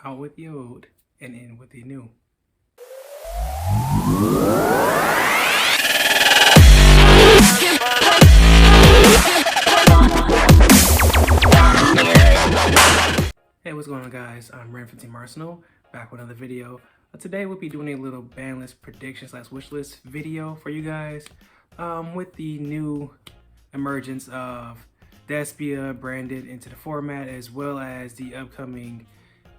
out with the old and in with the new. Hey, what's going on, guys? I'm Ren from Team Arsenal, back with another video. Today we'll be doing a little Banlist prediction / wishlist video for you guys with the new emergence of Despia branded into the format, as well as the upcoming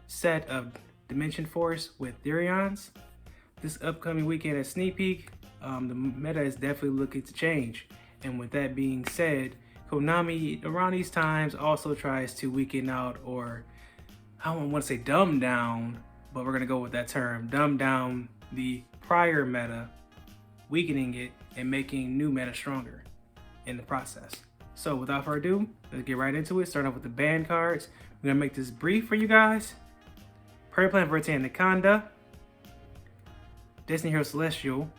set of Dimension Force with Therions. This upcoming weekend at Sneak Peek, the meta is definitely looking to change. And with that being said, Konami around these times also tries to weaken out, or I don't want to say dumb down, but we're going to go with that term, dumb down the prior meta, weakening it and making new meta stronger in the process. So without further ado, let's get right into it. Starting off with the banned cards. We're going to make this brief for you guys. Prayer Plant Verte Anaconda, Destiny Hero Celestial,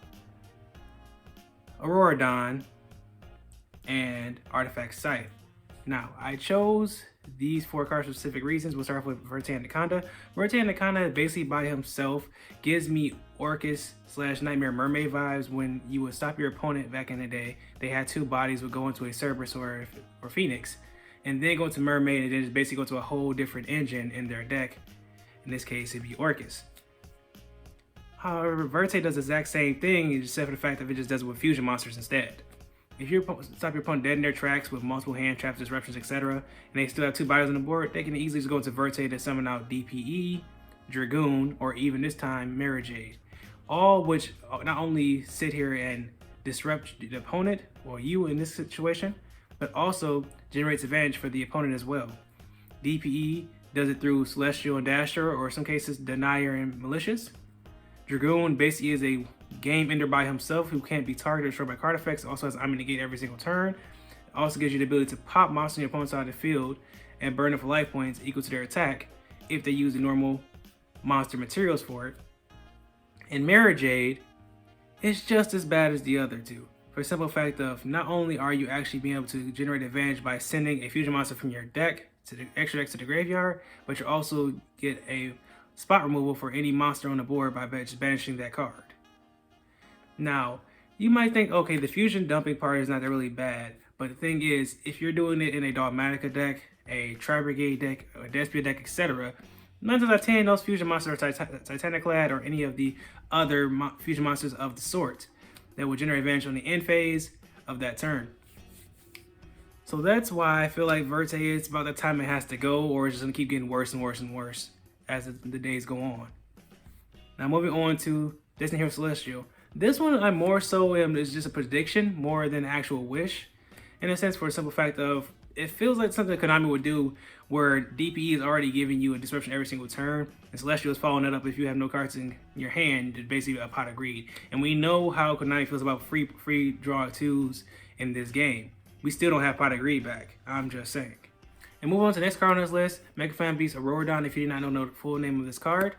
Aurora Dawn, and Artifact Scythe. Now, I chose these 4 cards for specific reasons. We'll start off with Verte Anaconda. Verte Anaconda basically by himself gives me Orcus / Nightmare Mermaid vibes. When you would stop your opponent back in the day, they had 2 bodies, would go into a Cerberus or Phoenix, and then go into Mermaid, and then just basically go to a whole different engine in their deck. In this case, it'd be Orcus. However, Verte does the exact same thing, except for the fact that it just does it with fusion monsters instead. If you stop your opponent dead in their tracks with multiple hand traps, disruptions, etc., and they still have 2 bodies on the board, they can easily just go into Verte to summon out DPE, Dragoon, or even this time Mara Jade. All which not only sit here and disrupt the opponent, or you in this situation, but also generates advantage for the opponent as well. DPE does it through Celestial and Dasher, or in some cases Denier and Malicious. Dragoon basically is a game ender by himself who can't be targeted or destroyed by card effects. Also has Omni Negate every single turn. It also gives you the ability to pop monsters on your opponent's side of the field and burn them for life points equal to their attack if they use the normal monster materials for it. And Mara Jade is just as bad as the other 2. For the simple fact of not only are you actually being able to generate advantage by sending a fusion monster from your deck to the extra deck to the graveyard, but you also get a spot removal for any monster on the board by just banishing that card. Now, you might think, okay, the fusion dumping part is not that really bad, but the thing is, if you're doing it in a Dogmatica deck, a Tri-Brigade deck, a Despia deck, etc., 9 times out of 10, those fusion monsters are Titaniclad or any of the other fusion monsters of the sort that will generate advantage on the end phase of that turn. So that's why I feel like Verte is about the time it has to go, or it's just going to keep getting worse and worse and worse as the days go on. Now moving on to Destiny Hero Celestial. This one I more so is just a prediction more than an actual wish, in a sense, for the simple fact of it feels like something Konami would do where DPE is already giving you a disruption every single turn, and Celestial is following it up if you have no cards in your hand, it's basically a pot of greed. And we know how Konami feels about free draw 2s in this game. We still don't have pot of greed back, I'm just saying. And move on to the next card on this list, Mega Fan Beast Aurora Dawn. If you did not know the full name of this card,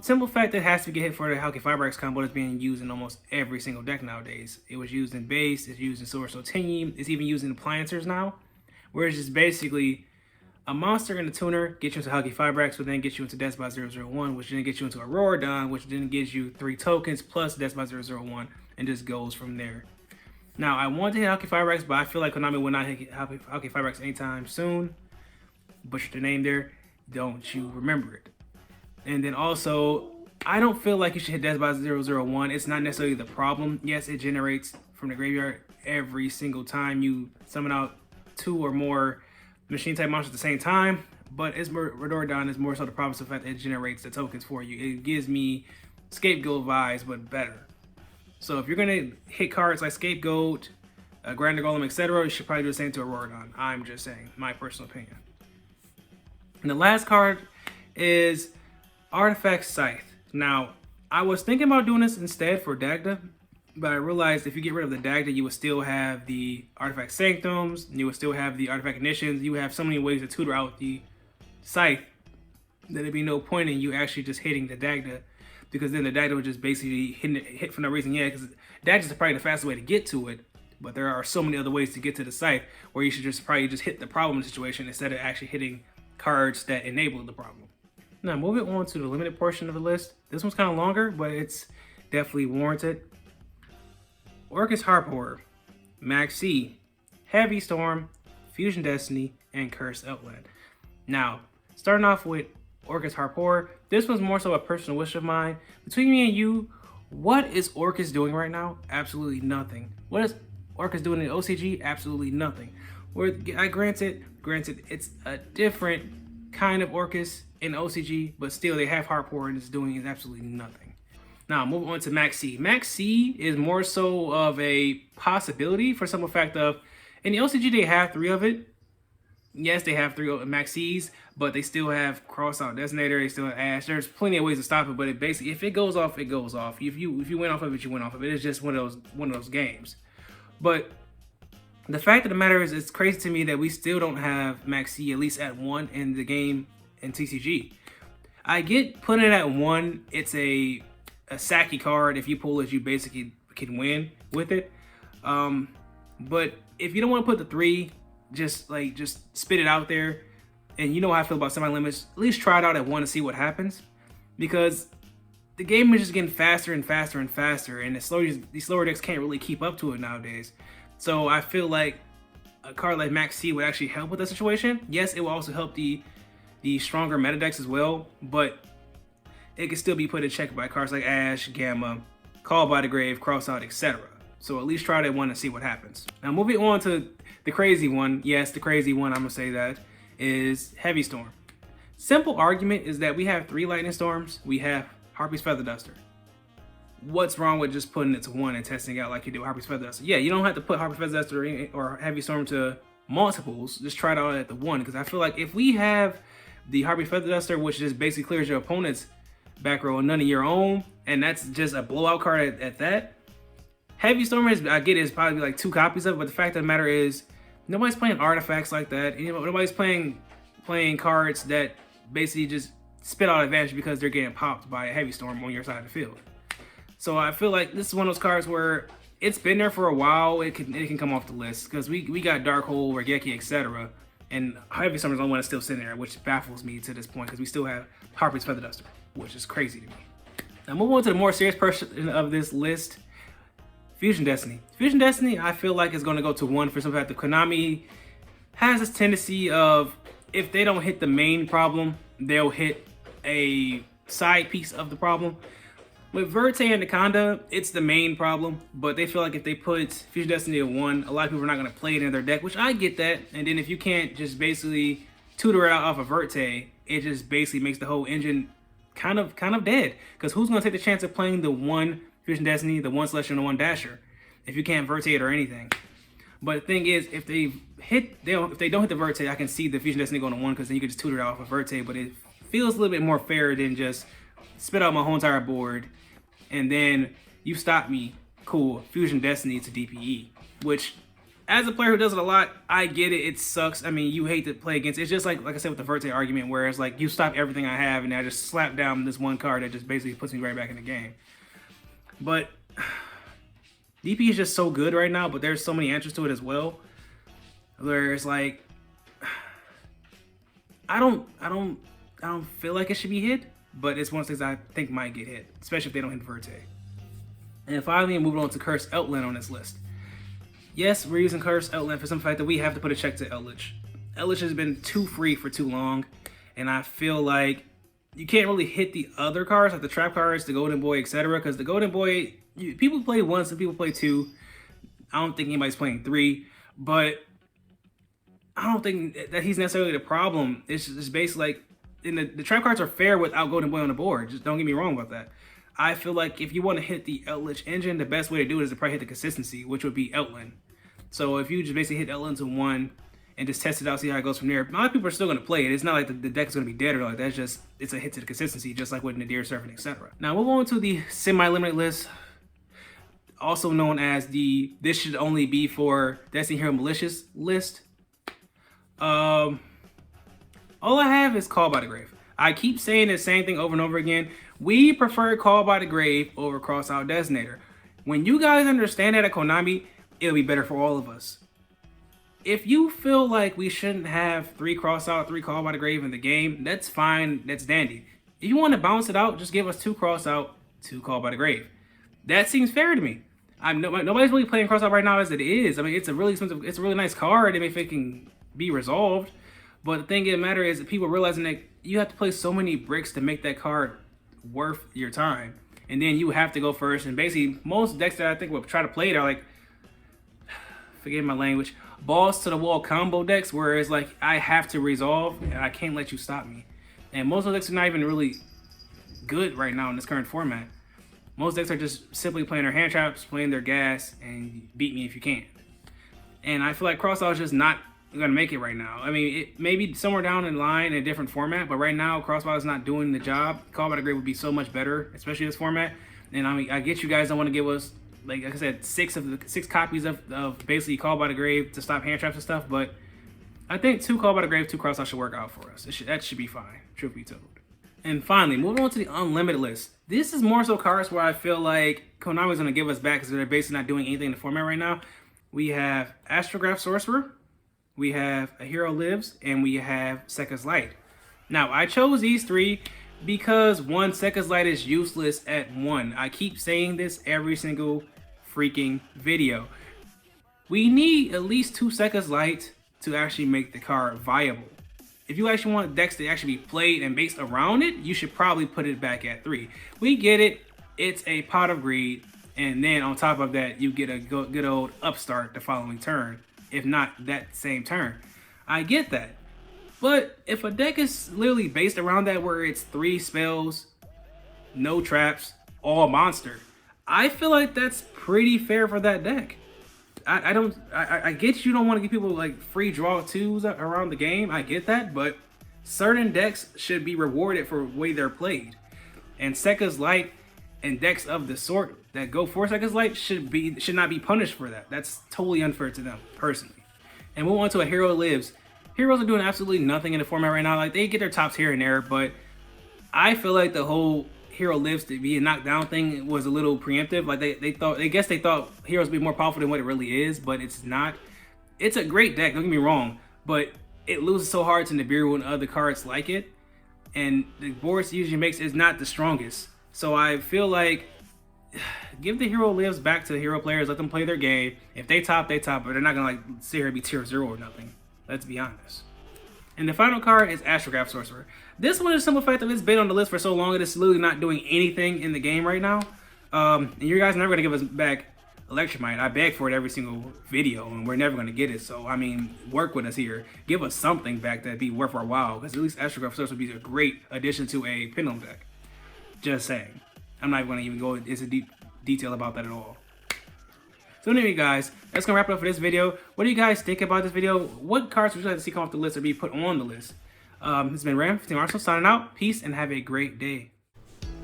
simple fact that it has to get hit for the Halki Fibrax combo that's being used in almost every single deck nowadays. It was used in base, it's used in Source So Team, it's even used in Appliancers now, where it's just basically a monster and a tuner get you into Halki Fibrax, which then get you into Despot 001, which then gets you into Aurora Dawn, which then gives you 3 tokens plus Despot 001, and just goes from there. Now, I want to hit Halki Fibrax, but I feel like Konami will not hit Halki Fibrax anytime soon. Butchered the name there, don't you remember it. And then also, I don't feel like you should hit Despot 001. It's not necessarily the problem. Yes, it generates from the graveyard every single time you summon out 2 or more machine type monsters at the same time, but Aurora Dawn is more so the problem, so the fact that it generates the tokens for you. It gives me Scapegoat vibes, but better. So if you're gonna hit cards like Scapegoat, Grander Golem, etc., you should probably do the same to Aurora Dawn. I'm just saying, my personal opinion. And the last card is Artifact Scythe. Now, I was thinking about doing this instead for Dagda, but I realized if you get rid of the Dagda, you would still have the Artifact Sanctums, you would still have the Artifact Ignitions, you would have so many ways to tutor out the Scythe that there'd be no point in you actually just hitting the Dagda, because then the Dagda would just basically hit for no reason. Yeah, because Dagda is probably the fastest way to get to it, but there are so many other ways to get to the Scythe where you should just probably just hit the problem situation instead of actually hitting cards that enable the problem. Now, moving on to the limited portion of the list. This one's kind of longer, but it's definitely warranted. Orcus Harp Horror, Max C, Heavy Storm, Fusion Destiny, and Cursed Outland. Now, starting off with Orcus Harp Horror, this one's more so a personal wish of mine. Between me and you, what is Orcus doing right now? Absolutely nothing. What is Orcus doing in OCG? Absolutely nothing. Where granted, it's a different kind of Orcus in OCG, but still they have Harp Horror and it's doing absolutely nothing. Now, moving on to Max C. Max C is more so of a possibility for some fact of, in the OCG they have 3 of it. Yes, they have 3 Max C's, but they still have Crossout Designator, they still have Ash. There's plenty of ways to stop it, but it basically, if it goes off, it goes off. If you went off of it, you went off of it. It's just one of those games. But the fact of the matter is, it's crazy to me that we still don't have Max C at least at 1 in the game in TCG. I get putting it at 1, it's a sacky card. If you pull it, you basically can win with it. But if you don't want to put the 3, just spit it out there. And you know how I feel about semi-limits. At least try it out at 1 to see what happens, because the game is just getting faster and faster and faster, and these slower decks can't really keep up to it nowadays. So I feel like a card like Max C would actually help with that situation. Yes, it will also help the stronger meta decks as well, but it can still be put in check by cards like Ash, Gamma, Call by the Grave, Crossout, etc. So at least try that one and see what happens. Now, moving on to the crazy one. Yes, the crazy one, I'm gonna say that, is Heavy Storm. Simple argument is that we have 3 Lightning Storms, we have Harpy's Feather Duster. What's wrong with just putting it to 1 and testing out like you do Harpy's Feather Duster? Yeah, you don't have to put Harpy's Feather Duster or Heavy Storm to multiples, just try it out at the 1, because I feel like if we have the Harpy's Feather Duster, which just basically clears your opponent's back row and none of your own, and that's just a blowout card at that. Heavy Storm is, I get it, it's probably like 2 copies of it, but the fact of the matter is, nobody's playing artifacts like that. Nobody's playing cards that basically just spit out advantage because they're getting popped by a Heavy Storm on your side of the field. So I feel like this is one of those cards where it's been there for a while. It can come off the list because we got Dark Hole, Regeki, etc. And Heavy Storm is the only one that's still sitting there, which baffles me to this point because we still have Harpy's Feather Duster, which is crazy to me. Now, moving on to the more serious portion of this list, Fusion Destiny. Fusion Destiny, I feel like is going to go to 1 for some fact. The Konami has this tendency of, if they don't hit the main problem, they'll hit a side piece of the problem. With Verte and Anaconda, it's the main problem, but they feel like if they put Fusion Destiny at 1, a lot of people are not going to play it in their deck, which I get that. And then if you can't just basically tutor it out off of Verte, it just basically makes the whole engine kind of dead. Because who's going to take the chance of playing the 1 Fusion Destiny, the 1 Celestial, and the 1 Dasher, if you can't Verte it or anything? But the thing is, if they don't hit the Verte, I can see the Fusion Destiny going to 1, because then you can just tutor it off of Verte. But it feels a little bit more fair than just spit out my whole entire board and then you stop me. Cool, Fusion Destiny to DPE, which, as a player who does it a lot, I get it. It sucks. I mean, you hate to play against. It's just like I said with the Verte argument, where it's like you stop everything I have and I just slap down this one card that just basically puts me right back in the game. But DP is just so good right now, but there's so many answers to it as well. Where it's like, I don't feel like it should be hit, but it's one of the things I think might get hit, especially if they don't hit Verte. And finally, moving on to Cursed Outland on this list. Yes, we're using Cursed Outland for some fact that we have to put a check to Eldritch. Eldritch has been too free for too long, and I feel like you can't really hit the other cards, like the trap cards, the Golden Boy, etc. Because the Golden Boy, people play 1, some people play 2. I don't think anybody's playing 3, but I don't think that he's necessarily the problem. It's just basically like, the trap cards are fair without Golden Boy on the board. Just don't get me wrong about that. I feel like if you want to hit the Eldritch engine, the best way to do it is to probably hit the consistency, which would be Outland. So if you just basically hit Outland to 1 and just test it out, see how it goes from there. A lot of people are still going to play it. It's not like the deck is going to be dead or like that. It's a hit to the consistency, just like with Nadir Surfing, etc. Now we'll go into the semi-limited list, also known as the "this should only be for Destiny Hero Malicious" list. All I have is Call by the Grave. I keep saying the same thing over and over again. We prefer Call by the Grave over Crossout Designator. When you guys understand that at Konami, it'll be better for all of us. if you feel like we shouldn't have 3 cross out, 3 call by the grave in the game, that's fine, that's dandy. If you want to balance it out, just give us 2 cross out, 2 call by the grave. That seems fair to me. Nobody's really playing cross out right now as it is. I mean, it's a really expensive, it's a really nice card, if it can be resolved. But the thing of the matter is that people realizing that you have to play so many bricks to make that card worth your time. And then you have to go first. And basically, most decks that I think will try to play it are like, forgive my language, balls to the wall combo decks, where it's like, I have to resolve and I can't let you stop me. And most of the decks are not even really good right now in this current format. Most decks are just simply playing their hand traps, playing their gas, and beat me if you can. And I feel like crossout is just not gonna make it right now. I mean, it maybe somewhere down in line in a different format, but right now crossbow is not doing the job. Call by the grave would be so much better, especially this format. And I mean, I get you guys don't want to give us, like I said, 6 copies of basically call by the grave to stop hand traps and stuff, but I think 2 call by the grave, 2 crossout should work out for us. That should be fine, truth be told. And finally, moving on to the unlimited list. This is more so cards where I feel like Konami's gonna give us back because they're basically not doing anything in the format right now. We have Astrograph Sorcerer, we have A Hero Lives, and we have Sekka's Light. Now, I chose these 3 because 1, Sekka's Light is useless at 1. I keep saying this every single freaking video. We need at least 2 Sekka's Light to actually make the card viable. If you actually want decks to actually be played and based around it, you should probably put it back at 3. We get it, it's a Pot of Greed, and then on top of that, you get a good old upstart the following turn, if not that same turn. I get that. But if a deck is literally based around that, where it's 3 spells, no traps, all monster, I feel like that's pretty fair for that deck. I get you don't want to give people like free draw 2s around the game. I get that, but certain decks should be rewarded for the way they're played. And Sekka's Light and decks of the sort that go for Sekka's Light should not be punished for that. That's totally unfair to them, personally. And move on to A Hero Lives. Heroes are doing absolutely nothing in the format right now. Like, they get their tops here and there, but I feel like the whole Hero Lives to be a knockdown thing was a little preemptive. Like, they thought Heroes would be more powerful than what it really is, but it's not. It's a great deck, don't get me wrong, but it loses so hard to Nibiru and other cards like it, and the board it usually makes is not the strongest. So I feel like give the Hero Lives back to the hero players, let them play their game. If they top, they top, but they're not gonna like sit here and be tier 0 or nothing. Let's be honest. And the final card is Astrograph Sorcerer. This one is the simple fact that it's been on the list for so long, it is literally not doing anything in the game right now. And you guys are never gonna give us back Electromite. I beg for it every single video, and we're never gonna get it. So I mean, work with us here. Give us something back that'd be worth our while, because at least Astrograph Sorcerer would be a great addition to a Pendulum deck. Just saying. I'm not gonna even go into deep detail about that at all. So anyway, guys, that's gonna wrap it up for this video. What do you guys think about this video? What cards would you like to see come off the list or be put on the list? This has been Ram from Team Arsenal signing out. Peace and have a great day.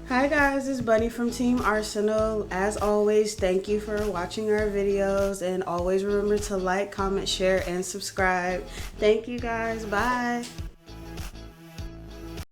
Hi guys, it's Bunny from Team Arsenal. As always, thank you for watching our videos, and always remember to like, comment, share, and subscribe. Thank you guys. Bye.